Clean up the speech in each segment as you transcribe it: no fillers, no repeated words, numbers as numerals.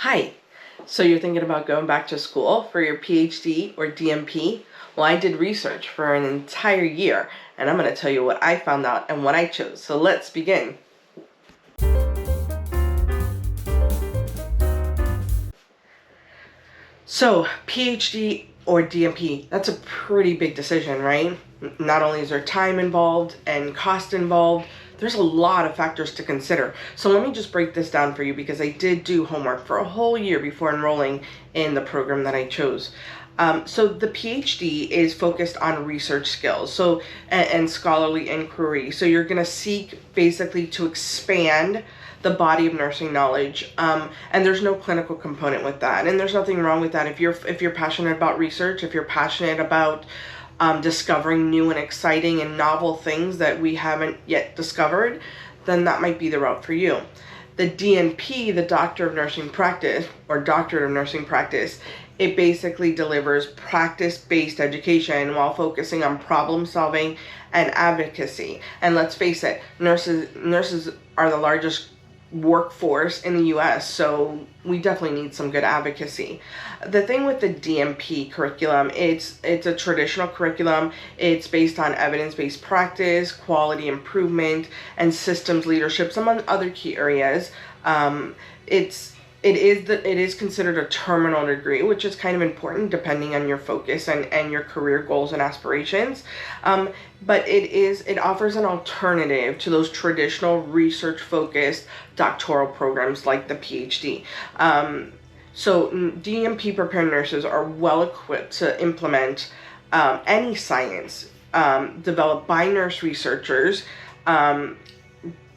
Hi, so you're thinking about going back to school for your PhD or DNP? Well, I did research for an entire year, and I'm going to tell you what I found out and what I chose. So let's begin. So, PhD or DNP, that's a pretty big decision, right? Not only is there time involved and cost involved, there's a lot of factors to consider. So let me just break this down for you because I did do homework for a whole year before enrolling in the program that I chose. So the PhD is focused on research skills, and scholarly inquiry. So you're going to seek basically to expand the body of nursing knowledge, and there's no clinical component with that, and there's nothing wrong with that. If you're passionate about research, if you're passionate about discovering new and exciting and novel things that we haven't yet discovered, then that might be the route for you. The DNP, the Doctor of Nursing Practice or Doctorate of Nursing Practice, it basically delivers practice-based education while focusing on problem solving and advocacy. And let's face it, nurses are the largest workforce in the US, so we definitely need some good advocacy. The thing with the DNP curriculum, it's a traditional curriculum. It's based on evidence-based practice, quality improvement, and systems leadership, among other key areas. It is considered a terminal degree, which is kind of important depending on your focus and your career goals and aspirations. But it offers an alternative to those traditional research-focused doctoral programs like the PhD. So DNP prepared nurses are well equipped to implement any science developed by nurse researchers that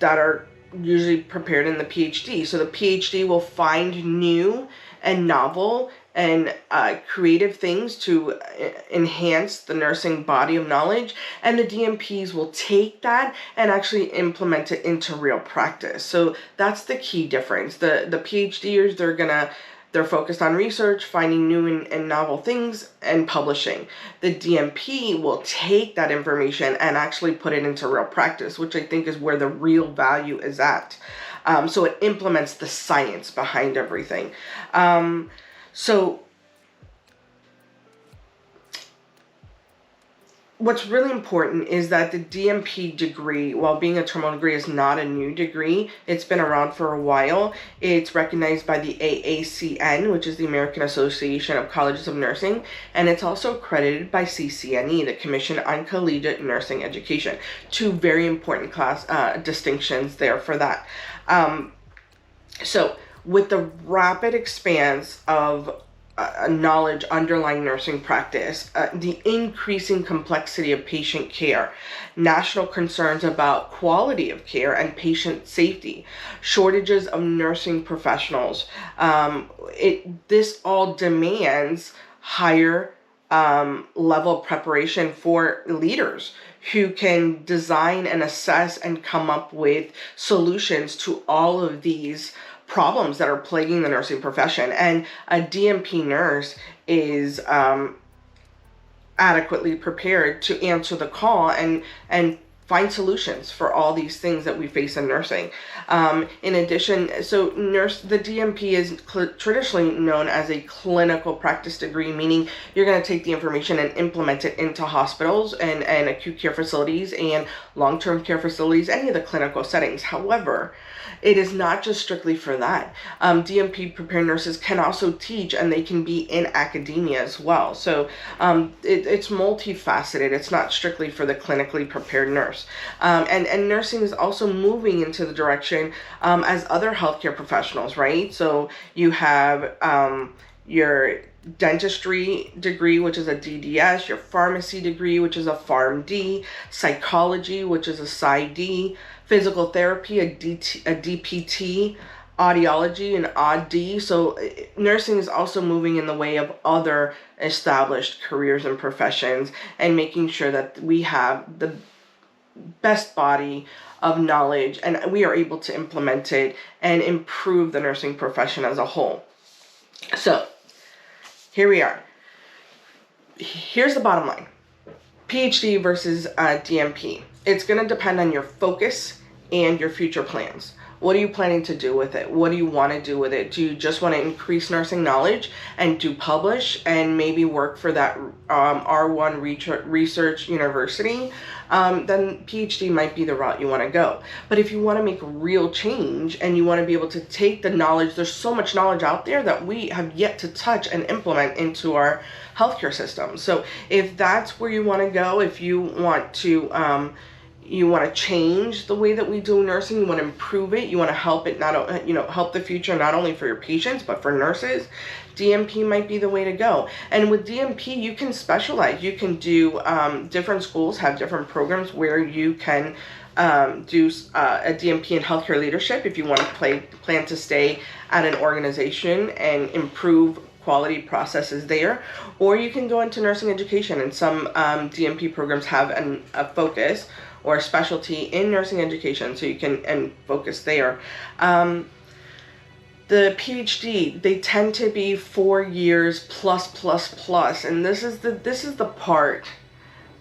are usually prepared in the PhD. So the PhD will find new and novel and creative things to enhance the nursing body of knowledge, and the DNPs will take that and actually implement it into real practice. So that's the key difference. The PhDers, they're focused on research, finding new and novel things, and publishing. The DNP will take that information and actually put it into real practice, which I think is where the real value is at. So it implements the science behind everything. So what's really important is that the DNP degree, while being a terminal degree, is not a new degree. It's been around for a while. It's recognized by the AACN, which is the American Association of Colleges of Nursing, and it's also accredited by CCNE, the Commission on Collegiate Nursing Education. Two very important class distinctions there for that. So with the rapid expanse of knowledge underlying nursing practice, the increasing complexity of patient care, national concerns about quality of care and patient safety, shortages of nursing professionals, this all demands higher level of preparation for leaders who can design and assess and come up with solutions to all of these problems that are plaguing the nursing profession. And a DNP nurse is adequately prepared to answer the call and find solutions for all these things that we face in nursing. In addition, the DNP is traditionally known as a clinical practice degree, meaning you're going to take the information and implement it into hospitals and acute care facilities and long-term care facilities, any of the clinical settings. However, it is not just strictly for that. DNP prepared nurses can also teach, and they can be in academia as well. So it's multifaceted. It's not strictly for the clinically prepared nurse. And nursing is also moving into the direction as other healthcare professionals, right? So you have your dentistry degree, which is a DDS, your pharmacy degree, which is a PharmD, psychology, which is a PsyD, physical therapy, a DPT, audiology, an AUD. So nursing is also moving in the way of other established careers and professions, and making sure that we have the best body of knowledge and we are able to implement it and improve the nursing profession as a whole. So here we are. Here's the bottom line. PhD versus DNP. It's going to depend on your focus and your future plans. What are you planning to do with it? What do you want to do with it? Do you just want to increase nursing knowledge and do publish and maybe work for that R1 research university? Then PhD might be the route you want to go. But if you want to make real change and you want to be able to take the knowledge, there's so much knowledge out there that we have yet to touch and implement into our healthcare system. So if that's where you want to go, if you want to change the way that we do nursing, you want to improve it, you want to help it, help the future, not only for your patients, but for nurses, DNP might be the way to go. And with DNP, you can specialize. You can do, different schools have different programs where you can do a DNP in healthcare leadership if you want to plan to stay at an organization and improve quality processes there, or you can go into nursing education, and some DNP programs have a focus or a specialty in nursing education, so you can focus there. The PhD, they tend to be 4 years plus, and this is the part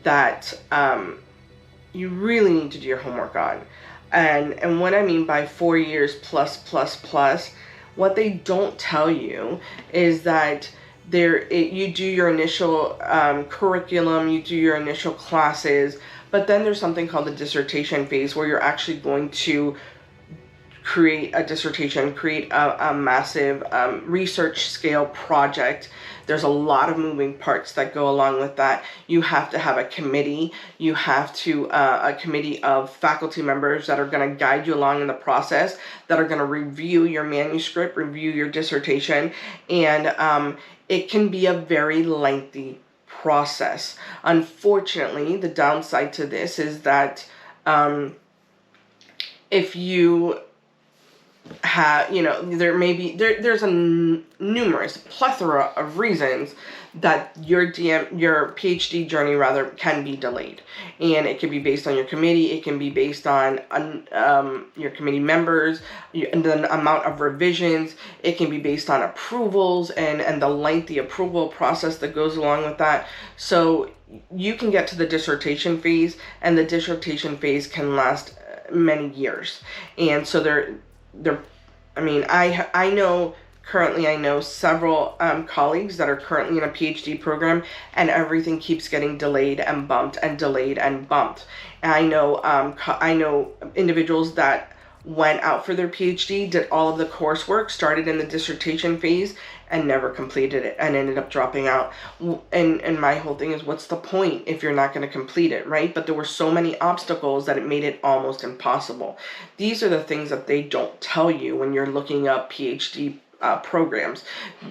that you really need to do your homework on. And what I mean by 4 years plus, what they don't tell you is that you do your initial curriculum, you do your initial classes, but then there's something called the dissertation phase, where you're actually going to create a dissertation, create a massive research scale project. There's a lot of moving parts that go along with that. You have to have a committee. You have to, a committee of faculty members that are going to guide you along in the process, that are going to review your manuscript, review your dissertation, and it can be a very lengthy process. Unfortunately, the downside to this is that if you have, there's a numerous plethora of reasons that your PhD journey can be delayed, and it can be based on your committee. It can be based on your committee members and the amount of revisions. It can be based on approvals and the lengthy approval process that goes along with that. So you can get to the dissertation phase, and the dissertation phase can last many years. And so I know several colleagues that are currently in a PhD program, and everything keeps getting delayed and bumped and delayed and bumped. And I know individuals that went out for their PhD, did all of the coursework, started in the dissertation phase, and never completed it, and ended up dropping out. And my whole thing is, what's the point if you're not going to complete it, right? But there were so many obstacles that it made it almost impossible. These are the things that they don't tell you when you're looking up PhD programs.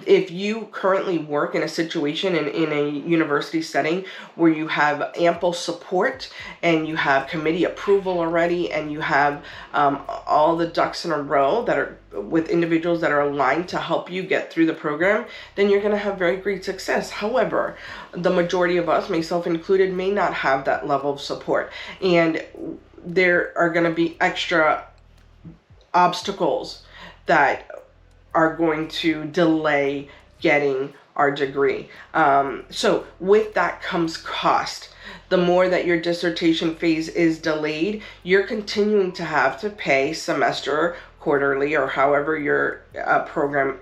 If you currently work in a situation in a university setting where you have ample support and you have committee approval already, and you have all the ducks in a row that are with individuals that are aligned to help you get through the program, then you're going to have very great success. However, the majority of us, myself included, may not have that level of support, and there are going to be extra obstacles that are going to delay getting our degree. So with that comes cost. The more that your dissertation phase is delayed, you're continuing to have to pay semester, quarterly, or however your program,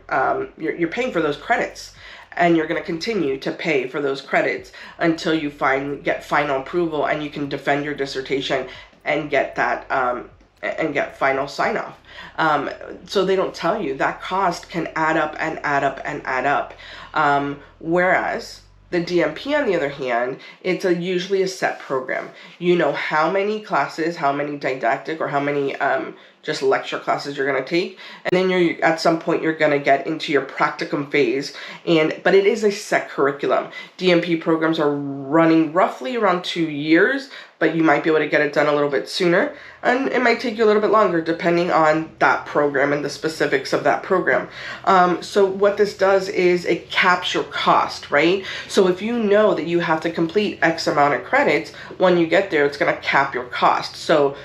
you're paying for those credits. And you're going to continue to pay for those credits until you get final approval and you can defend your dissertation and get that and get final sign-off. So they don't tell you that cost can add up and add up and add up. Whereas the DNP, on the other hand, it's usually a set program. You know how many classes, how many didactic, or how many just lecture classes you're going to take, and then at some point you're going to get into your practicum phase. But it is a set curriculum. DNP programs are running roughly around 2 years, but you might be able to get it done a little bit sooner, and it might take you a little bit longer depending on that program and the specifics of that program. So what this does is it caps your cost, right? So if you know that you have to complete X amount of credits, when you get there, it's going to cap your cost. So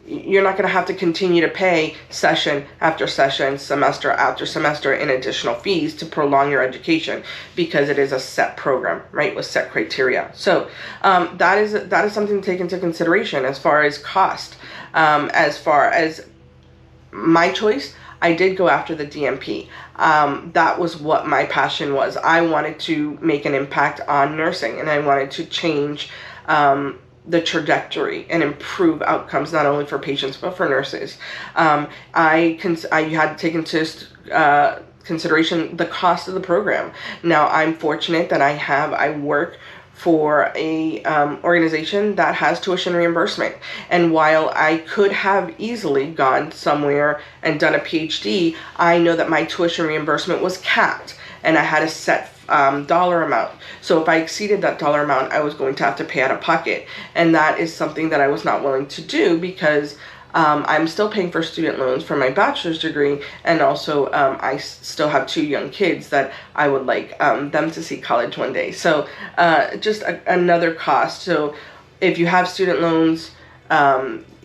you're not going to have to continue to pay session after session, semester after semester in additional fees to prolong your education, because it is a set program, right, with set criteria. So that is something to take into consideration as far as cost, as far as my choice, I did go after the DNP. That was what my passion was. I wanted to make an impact on nursing, and I wanted to change the trajectory and improve outcomes, not only for patients but for nurses. I had taken into consideration the cost of the program. Now, I'm fortunate that I work for a organization that has tuition reimbursement. And while I could have easily gone somewhere and done a PhD, I know that my tuition reimbursement was capped, and I had a set dollar amount. So if I exceeded that dollar amount, I was going to have to pay out of pocket. And that is something that I was not willing to do, because I'm still paying for student loans for my bachelor's degree, and also I still have 2 young kids that I would like them to see college one day. So just another cost. So if you have student loans,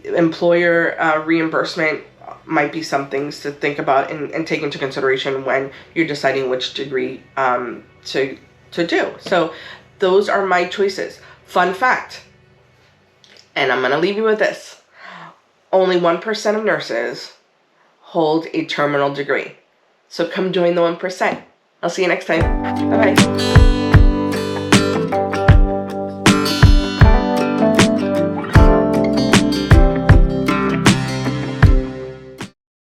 employer reimbursement might be some things to think about and take into consideration when you're deciding which degree to do. So those are my choices. Fun fact, and I'm going to leave you with this. Only 1% of nurses hold a terminal degree. So come join the 1%. I'll see you next time. Bye-bye.